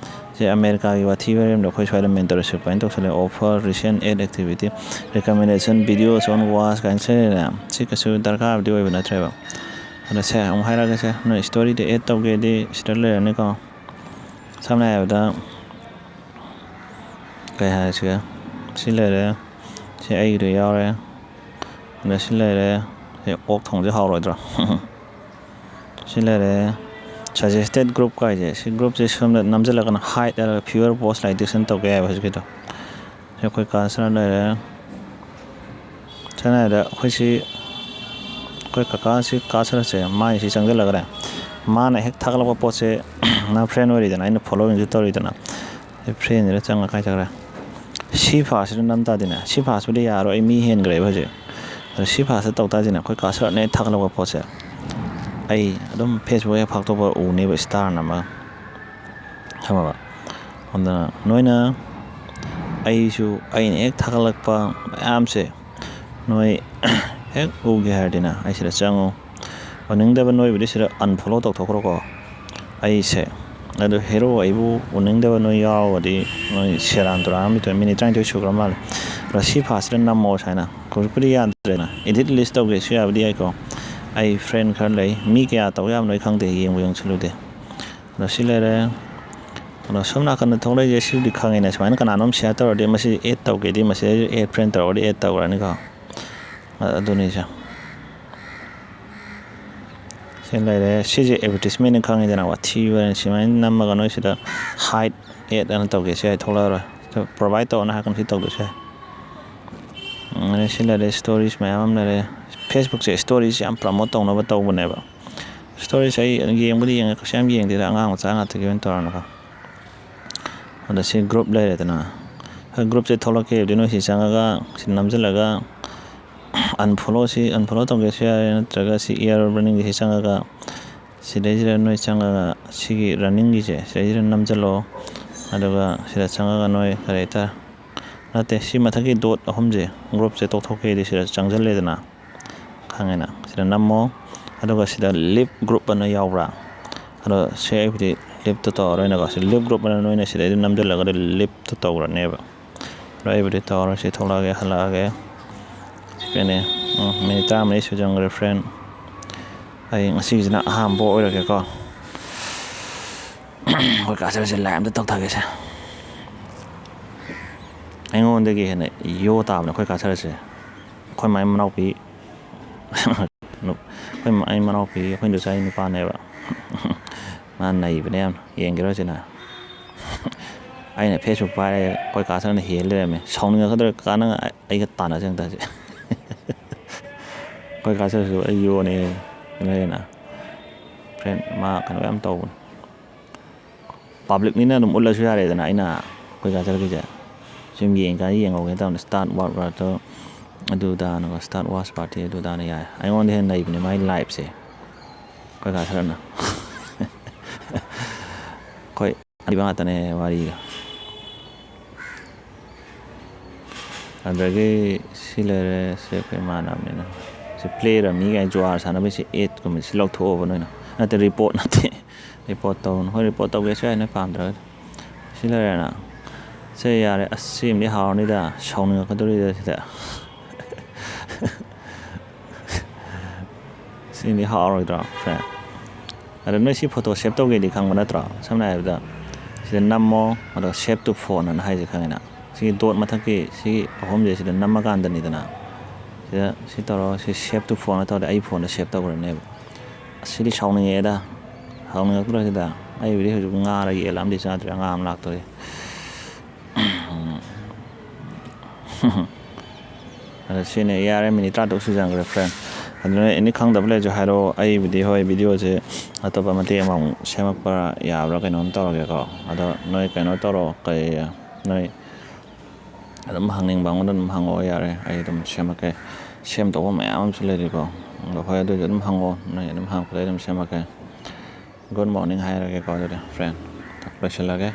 ꯁꯤ ꯑꯃꯦꯔꯤꯀꯥꯒꯤ ꯋꯥꯊꯤ ꯋꯥꯔꯦꯝꯗꯣ ꯑꯩꯈꯣꯏ ꯁ꯭ꯋꯥꯏꯗ ꯃꯦꯟꯇꯔꯁꯤꯞ ꯀꯥꯏꯅ ꯇꯧꯁꯜꯂꯛꯑꯦ ꯑꯣꯐꯔ ꯔꯤꯁꯦꯟ ꯑꯦꯗ ꯑꯦꯛꯇꯤꯚꯤꯇꯤ ꯔꯤꯀꯃꯦꯟꯗꯦꯁꯟ ꯚꯤꯗꯤꯑꯣꯁ ꯑꯣꯟ ꯋꯥꯁ ꯀꯥꯏꯅ ꯁꯤꯅꯦ ꯁꯤ ꯀꯩꯁꯨ ꯗꯔꯀꯥꯔꯕꯨꯗꯤ ꯑꯣꯏꯕ ꯅꯠꯇ꯭ꯔꯦꯕ ꯑꯗꯣ ꯁꯦ ꯑꯃꯨꯛ ꯍꯥꯏꯔꯛꯑꯒꯦꯁꯦ ꯅꯣꯏ ꯁ꯭ꯇꯣꯔꯤꯗ ꯑꯦꯗ ꯇꯧꯒꯦꯗꯤ ꯁꯤꯗ ꯂꯩꯔꯅꯤꯀꯣ ꯁꯝꯅ ꯍꯥꯏꯔꯕꯗ ꯀꯩ ꯍꯥꯏꯔꯁꯤꯒꯦ ꯁꯤ ꯂꯩꯔꯦ ꯁꯤ ꯑꯩꯒꯤꯗꯣ ꯌꯥꯎꯔꯦ ꯑꯗ ꯁꯤ ꯂꯩꯔꯦ ꯁꯤ ꯑꯣꯛ ꯊꯣꯡꯁꯦ ꯍꯥꯎꯔꯣꯏꯗ꯭ꯔꯣ ꯁꯤ ꯂꯩꯔꯦ ꯁꯖꯦꯁꯇꯦꯠ ꯒ꯭ꯔꯨꯞ ꯀꯥꯏꯁꯦ ꯁꯤ ꯒ꯭ꯔꯨꯞꯁꯦ ꯁꯣꯝꯗ ꯅꯝꯁꯤꯜꯂꯒꯅ ꯍꯥꯏꯠ ꯍꯥꯏꯔꯒ ꯐ꯭ꯌꯨꯋꯔ ꯄꯣꯁ ꯂꯥꯏꯛ ꯗꯤꯛꯁꯟ ꯇꯧꯒꯦ ꯍꯥꯏꯕ ꯍꯧꯖꯤꯛꯀꯤꯗꯣ ꯁꯤ ꯑꯩꯈꯣꯏ ꯀꯥꯁꯔ ꯂꯩꯔꯦ ꯁꯝꯅ ꯍꯥꯏꯔꯕꯗ ꯑꯩꯈꯣꯏ ꯀꯀꯥꯁꯤ ꯀꯥꯁꯔꯁꯦ ꯃꯥꯏꯁꯤ ꯆꯪꯁꯤꯜꯂꯒꯅꯦ ꯃꯥꯅ ꯍꯦꯛ ꯊꯥꯒꯠꯂꯛꯄ ꯄꯣꯠꯁꯦ ꯅꯪ ꯐ꯭ꯔꯦꯟ ꯑꯣꯏꯔꯤꯗꯅ ꯑꯩꯅ ꯐꯣꯂꯣꯋꯤꯡꯁꯨ ꯇꯧꯔꯤꯗꯅ ꯐ꯭ꯔꯦꯟꯁꯤꯗ ꯆꯪꯉ ꯀꯥꯏ ꯆꯠꯈ꯭ꯔꯦ ꯁꯤ ꯐꯥꯁꯤꯗ ꯅꯝ ꯇꯥꯗꯤꯅꯦ ꯁꯤ ꯐꯥꯁꯄꯨꯗꯤ ꯌꯥꯔꯣꯏ ꯑꯩ ꯃꯤ ꯍꯦꯟꯈ꯭ꯔꯦꯕ ꯍꯧꯖꯤꯛ ꯑꯗꯣ ꯁꯤ ꯐꯥꯁꯇ ꯇꯧ ꯇꯥꯁꯤꯅꯦ ꯑꯩꯈꯣꯏ ꯀꯥꯁꯔꯅ ꯍꯦꯛ ꯊꯥꯒꯠꯂꯛꯄ ꯄꯣꯠꯁꯦ ꯑꯩ ꯑꯗꯨꯝ ꯐꯦꯁꯕꯨꯛ ꯍꯦꯛ ꯐꯥꯛꯇꯣꯛꯄ ꯎꯅꯦꯕ ꯏꯁꯇꯥꯔ ꯅꯝꯃꯒ ꯈꯪꯉꯕ ꯑꯗꯨꯅ ꯅꯣꯏꯅ ꯑꯩꯅ ꯍꯦꯛ ꯊꯥꯒꯠꯂꯛꯄ ꯃꯌꯥꯝꯁꯦ ꯅꯣꯏ ꯍꯦꯛ ꯎꯒꯦ ꯍꯥꯏꯔꯗꯤꯅ ꯑꯩ ꯁꯤꯗ ꯆꯪꯉꯨ ꯎꯅꯤꯡꯗꯕ ꯅꯣꯏꯕꯨꯗꯤ ꯁꯤꯗ ꯑꯟꯐꯣꯂꯣ ꯇꯧꯊꯣꯛꯈ꯭ꯔꯣꯀꯣ ꯑꯩꯁꯦ ꯑꯗꯣ ꯍꯦꯔꯣ ꯑꯩꯕꯨ ꯎꯅꯤꯡꯗꯕ ꯅꯣꯏ ꯌꯥꯎꯔꯒꯗꯤ ꯅꯣꯏ ꯁꯦꯔꯥꯟ ꯇꯨꯔꯥꯟ ꯑꯃ ꯃꯤꯅꯤꯠ 32 ꯁꯨꯈ꯭ꯔ ꯃꯥꯜꯂꯦ ꯑꯗꯣ ꯁꯤ ꯐꯥꯁꯤꯗ ꯅꯝꯃꯣ ꯁꯨꯃꯥꯏꯅ ꯍꯧꯖꯤꯛꯄꯨꯗꯤ ꯌꯥꯗ꯭ꯔꯦꯅ ꯏꯗꯤꯠ ꯂꯤꯁ ꯇꯧꯒꯦꯁꯨ ꯌꯥꯕꯨꯗꯤ ꯌꯥꯏꯀꯣ ꯑꯩ ꯐ꯭ꯔꯦꯟ ꯈꯔ ꯂꯩ ꯃꯤ ꯀꯌꯥ ꯇꯧ ꯌꯥꯕꯅꯣ ꯑꯩ ꯈꯪꯗꯦ ꯌꯦꯡꯁꯤꯜꯂꯨꯗꯦ ꯑꯗꯣ ꯁꯤ ꯂꯩꯔꯦ ꯑꯗꯣ ꯁꯣꯝ ꯅꯥꯀꯟꯗ ꯊꯣꯛꯂꯛꯏꯁꯦ ꯁꯤꯕꯨꯗꯤ ꯈꯪꯉꯤꯅꯦ ꯁꯨꯃꯥꯏꯅ ꯀꯅꯥꯅꯣꯝ ꯁꯤꯌꯔ ꯇꯧꯔꯗꯤ ꯃꯁꯤ ꯑꯦꯗ ꯇꯧꯒꯦꯗꯤ ꯃꯁꯤꯗ ꯑꯦꯗ ꯐ꯭ꯔꯦꯟ ꯇꯧꯔꯗꯤ ꯑꯦꯗ ꯇꯧꯈ꯭ꯔꯅꯤꯀꯣ ꯑꯗꯨꯅꯤꯁꯦ ꯁꯤ ꯂꯩꯔꯦ ꯁꯤꯁꯦ ꯑꯦꯗꯚꯔꯇꯤꯁꯃꯦꯟꯅꯤ ꯈꯪꯉꯤꯗꯅ ꯋꯥꯊꯤ ꯑꯣꯏꯔꯦ ꯁꯨꯃꯥꯏꯅ ꯅꯝꯃꯒ ꯅꯣꯏ ꯁꯤꯗ ꯍꯥꯏꯠ ꯑꯦꯗ ꯑꯅ ꯇꯧꯒꯦꯁꯨ ꯌꯥꯏ ꯊꯣꯛꯂꯛꯑꯔꯣꯏ ꯄ꯭ꯔꯣꯚꯥꯏꯠ ꯇꯧꯔꯅ ꯍꯥꯏꯔꯛꯀꯅꯨ ꯁꯤ ꯇꯧꯗꯁꯨ ꯌꯥꯏ ꯁꯤ ꯂꯩꯔꯦ ꯁ꯭ꯇꯣꯔꯤꯁ ꯃꯌꯥꯝ ꯑꯃ ꯂꯩꯔꯦ ꯐꯦꯁꯕꯨꯛꯁꯦ ꯁ꯭ꯇꯣꯔꯤꯁꯦ ꯌꯥꯝ ꯄ꯭ꯔꯃꯣꯠ ꯇꯧꯅꯕ ꯇꯧꯕꯅꯦꯕ ꯁ꯭ꯇꯣꯔꯤꯁꯦ ꯑꯩ ꯌꯦꯡꯕꯨꯗꯤ ꯌꯦꯡꯉꯦ ꯀꯩꯁꯨ ꯌꯥꯝ ꯌꯦꯡꯗꯦꯗ ꯑꯉꯥꯡ ꯃꯆꯥ ꯉꯥꯛꯇꯒꯤ ꯑꯣꯏꯅ ꯇꯧꯔꯅꯀꯣ ꯑꯗ ꯁꯤ ꯒ꯭ꯔꯨꯞ ꯂꯩꯔꯦꯗꯅ ꯒ꯭ꯔꯨꯞꯁꯦ ꯊꯣꯛꯂꯛꯀꯦꯕꯗꯤ ꯅꯣꯏ ꯁꯤ ꯆꯪꯉꯒ ꯁꯤ ꯅꯝꯁꯤꯜꯂꯒ ꯑꯟꯐꯣꯂꯣ ꯇꯧꯒꯦꯁꯨ ꯌꯥꯔꯦ ꯅꯠꯇ꯭ꯔꯒ ꯁꯤ ꯏꯌꯥꯔ ꯔꯟꯅꯤꯡꯒꯤꯁꯤ ꯆꯪꯉꯒ ꯁꯤꯗꯩꯁꯤꯗ ꯅꯣꯏ ꯆꯪꯉꯒ ꯁꯤꯒꯤ ꯔꯟꯅꯤꯡꯒꯤꯁꯦ ꯁꯤꯗꯩꯁꯤꯗ ꯅꯝꯁꯤꯜꯂꯛꯑꯣ ꯑꯗꯨꯒ ꯁꯤꯗ ꯆꯪꯉꯒ ꯅꯣꯏ ꯀꯔꯤ ꯍꯥꯏꯇꯥꯔꯦ ꯅꯠꯇꯦ ꯁꯤ ꯃꯊꯛꯀꯤ ꯗꯣꯠ ꯑꯍꯨꯝꯁꯦ ꯒ꯭ꯔꯨꯞꯁꯦ ꯇꯧꯊꯣꯛꯀꯦꯗꯤ ꯁꯤꯗ ꯆꯪꯁꯤꯜꯂꯦꯗꯅ ꯈꯪꯉꯦꯅ ꯁꯤꯗ ꯅꯝꯃꯣ ꯑꯗꯨꯒ ꯁꯤꯗ ꯂꯤꯞ ꯒ꯭ꯔꯨꯞ ꯑꯅ ꯌꯥꯎꯕ꯭ꯔꯥ ꯑꯗꯣ ꯁꯤ ꯑꯩꯕꯨꯗꯤ ꯂꯤꯞꯇꯣ ꯇꯧꯔꯔꯣꯏꯅꯀꯣ ꯁꯤ ꯂꯤꯞ ꯒ꯭ꯔꯨꯞ ꯑꯅ ꯅꯣꯏꯅ ꯁꯤꯗꯩꯗ ꯅꯝꯁꯤꯜꯂꯒꯗꯤ ꯂꯤꯞꯇꯣ ꯇꯧꯔꯅꯦꯕ ꯑꯗꯣ ꯑꯩꯕꯨꯗꯤ ꯇꯧꯔꯔꯣꯏ ꯁꯤ ꯊꯣꯛꯂꯛꯑꯒꯦ ꯍꯜꯂꯛꯑꯒꯦ ꯁꯤꯅꯦ ꯃꯤꯅꯤꯠ 30 ꯁꯨꯖꯟꯈ꯭ꯔꯦ ꯐ꯭ꯔꯦꯟ ꯑꯩ ꯉꯁꯤꯒꯤꯁꯤꯅ ꯑꯍꯥꯟꯕ ꯑꯣꯏꯔꯒꯦꯀꯣ ꯑꯩꯈꯣꯏ ꯀꯥꯆꯔꯁꯦ ꯂꯥꯏꯛ ꯑꯝꯇ ꯇꯧꯊꯒꯦꯁꯦ ꯑꯩꯉꯣꯟꯗꯒꯤ ꯍꯦꯟꯅ ꯌꯣ ꯇꯥꯕꯅꯦ ꯑꯩꯈꯣꯏ ꯀꯥꯆꯔꯁꯦ ꯑꯩꯈꯣꯏ ꯃꯥꯏ ꯃꯅꯥꯎꯄꯤ ꯑꯩ ꯃꯅꯥꯎꯄꯤ ꯑꯩꯈꯣꯏ ꯏꯆꯥꯒꯤ ꯅꯨꯄꯥꯅꯦꯕ ꯃꯥ ꯅꯩꯕꯅꯦ ꯌꯥꯝ ꯌꯦꯡꯒꯤꯔꯣꯁꯤꯅ ꯑꯩꯅ ꯐꯦꯁꯕꯨꯛ ꯄꯥꯏꯔꯦ ꯑꯩꯈꯣꯏ ꯀꯥꯆꯔꯅ ꯍꯦꯜ ꯂꯩꯔꯝꯃꯦ ꯁꯥꯎꯅꯤꯡꯉꯛꯀꯗꯧꯔꯦ ꯀꯥꯅ ꯑꯩꯒ ꯇꯥꯟꯅꯁꯦ ꯑꯝꯇꯁꯦ ꯑꯩꯈꯣꯏ ꯀꯥꯆꯔꯁꯨ ꯑꯩ ꯌꯣꯅꯦ ꯂꯩꯅ ꯐ꯭ꯔꯦꯟ ꯃꯥ ꯀꯩꯅꯣ ꯌꯥꯝ ꯇꯧꯕꯅꯦ ꯄꯥꯕ꯭ꯂꯤꯛꯅꯤꯅ ꯑꯗꯨꯝ ꯎꯠꯂꯁꯨ ꯌꯥꯔꯦꯗꯅ ꯑꯩꯅ ꯑꯩꯈꯣꯏ ꯀꯥꯆꯔꯒꯤꯁꯦ ꯁꯨꯝ ꯌꯦꯡꯀꯥꯟꯗ ꯌꯦꯡꯍꯧꯒꯦ ꯇꯧꯕꯅꯦ ꯁ꯭ꯇꯥꯔꯠ ꯋꯥꯔꯗ ꯑꯗꯨꯗꯥꯅꯒ ꯁ꯭ꯇꯥꯔꯠ ꯋꯥꯁ ꯄꯥꯔꯇꯤ ꯑꯗꯨꯗꯥꯅ ꯌꯥꯏ ꯑꯩꯉꯣꯟꯗ ꯍꯦꯟꯅ ꯅꯩꯕꯅꯦ ꯃꯥꯏ ꯂꯥꯏꯐꯁꯦ ꯑꯩꯈꯣꯏ ꯀꯥꯆꯔꯅ ꯑꯩꯈꯣꯏ ꯑꯔꯤꯕ ꯉꯥꯛꯇꯅꯦ ꯋꯥꯔꯤꯒ ꯑꯗꯒꯤ ꯁꯤ ꯂꯩꯔꯦ ꯁꯤ ꯑꯩꯈꯣꯏ ꯏꯃꯥꯟꯅꯕꯅꯤꯅ ꯁꯤ ꯄ꯭ꯂꯦꯔ ꯃꯤꯒꯥꯏ ꯖꯨꯋꯥꯔ ꯁꯥꯟꯅꯕꯁꯤ 8ꯀꯨꯝꯕ ꯁꯤ ꯂꯧꯊꯣꯛꯑꯣꯕ ꯅꯣꯏꯅ ꯅꯠꯇꯦ ꯔꯤꯄꯣꯔꯠ ꯅꯠꯇꯦ ꯔꯤꯄꯣꯔꯠ ꯇꯧꯅꯨ ꯍꯣꯏ ꯔꯤꯄꯣꯔꯠ ꯇꯧꯒꯦꯁꯨ ꯌꯥꯏ ꯅꯣꯏ ꯄꯥꯝꯗ꯭ꯔꯒꯗꯤ ꯁꯤ ꯂꯩꯔꯦꯅ ꯁꯤ ꯌꯥꯔꯦ ꯑꯁ ꯁꯤꯃꯗꯤ ꯍꯥꯎꯔꯅꯤꯗ ꯁꯥꯎꯅꯤꯡꯉꯛꯀꯗꯣꯔꯤꯗ ꯁꯤꯗ ꯁꯤꯃꯗꯤ ꯍꯥꯎꯔꯣꯏꯗ꯭ꯔꯣ ꯐ꯭ꯔꯦꯟ ꯑꯗꯣ ꯅꯣꯏ ꯁꯤ ꯐꯣꯇꯣ ꯁꯦꯞ ꯇꯧꯒꯦꯗꯤ ꯈꯪꯕ ꯅꯠꯇ꯭ꯔꯣ ꯁꯝꯅ ꯍꯥꯏꯔꯕꯗ ꯁꯤꯗ ꯅꯝꯃꯣ ꯑꯗꯨꯒ ꯁꯦꯞ ꯇꯨ ꯐꯣꯟ ꯑꯅ ꯍꯥꯏꯁꯦ ꯈꯪꯉꯤꯅ ꯁꯤꯒꯤ ꯗꯣꯠ ꯃꯊꯛꯀꯤ ꯁꯤꯒꯤ ꯑꯍꯨꯝꯁꯦ ꯁꯤꯗ ꯅꯝꯃꯀꯥꯟꯗꯅꯤꯗꯅ ꯁꯤꯗ ꯁꯤ ꯇꯧꯔꯣ ꯁꯤ ꯁꯦꯞ ꯇꯨ ꯐꯣꯟ ꯇꯧꯔꯗꯤ ꯑꯩ ꯐꯣꯟꯗ ꯁꯦꯞ ꯇꯧꯈ꯭ꯔꯅꯦꯕ ꯑꯁꯤꯗꯤ ꯁꯥꯎꯅꯤꯡꯉꯛꯑꯦꯗ ꯁꯥꯎꯅꯤꯡꯉꯛꯇ꯭ꯔꯣ ꯁꯤꯗ ꯑꯩꯕꯨꯗꯤ ꯍꯧꯖꯤꯛ ꯉꯥꯔ ꯌꯦꯜꯂ ꯑꯃꯗꯤ ꯆꯥꯗ꯭ꯔꯦ ꯑꯉꯥꯡ ꯑꯃ ꯂꯥꯛꯇꯣꯔꯤ ꯑꯗ ꯁꯤꯅꯦ ꯌꯥꯔꯦ ꯃꯤꯅꯤꯠ 36 ꯁꯨꯖꯟꯈ꯭ꯔꯦ ꯐ꯭ꯔꯦꯟ ꯑꯗꯨꯅ ꯑꯦꯅꯤ ꯈꯪꯗꯕ ꯂꯩꯔꯁꯨ ꯍꯥꯏꯔꯛꯑꯣ ꯑꯩꯕꯨꯗꯤ ꯍꯣꯏ ꯚꯤꯗꯤꯑꯣꯁꯦ ꯑꯇꯣꯞꯄ ꯃꯇꯦꯛ ꯑꯃꯃꯨꯛ ꯁꯦꯝꯃꯛꯄ ꯌꯥꯕ꯭ꯔꯥ ꯀꯩꯅꯣꯝ ꯇꯧꯔꯒꯦꯀꯣ ꯑꯗꯣ ꯅꯣꯏ ꯀꯩꯅꯣ ꯇꯧꯔꯣ ꯀꯩ ꯅꯣꯏ ꯑꯗꯨꯝ ꯍꯪꯅꯤꯡꯕ ꯑꯩꯉꯣꯟꯗ ꯑꯗꯨꯝ ꯍꯪꯉꯛꯑꯣ ꯌꯥꯔꯦ ꯑꯩ ꯑꯗꯨꯝ ꯁꯦꯝꯃꯛꯀꯦ ꯁꯦꯝꯗꯧꯕ ꯃꯌꯥꯝ ꯑꯃꯁꯨ ꯂꯩꯔꯤꯀꯣ ꯑꯗꯣ ꯍꯣꯏ ꯑꯗꯨꯏꯁꯨ ꯑꯗꯨꯝ ꯍꯪꯉꯛꯑꯣ ꯅꯣꯏ ꯑꯗꯨꯝ ꯍꯪꯉꯛꯄꯗ ꯑꯩ ꯑꯗꯨꯝ ꯁꯦꯝꯃꯛꯀꯦ ꯒꯨꯗ ꯃꯣꯔꯅꯤꯡ ꯍꯥꯏꯔꯒꯦꯀꯣ ꯑꯗꯨꯗꯤ ꯐ꯭ꯔꯦꯟ ꯂꯣꯏꯁꯤꯜꯂꯒꯦ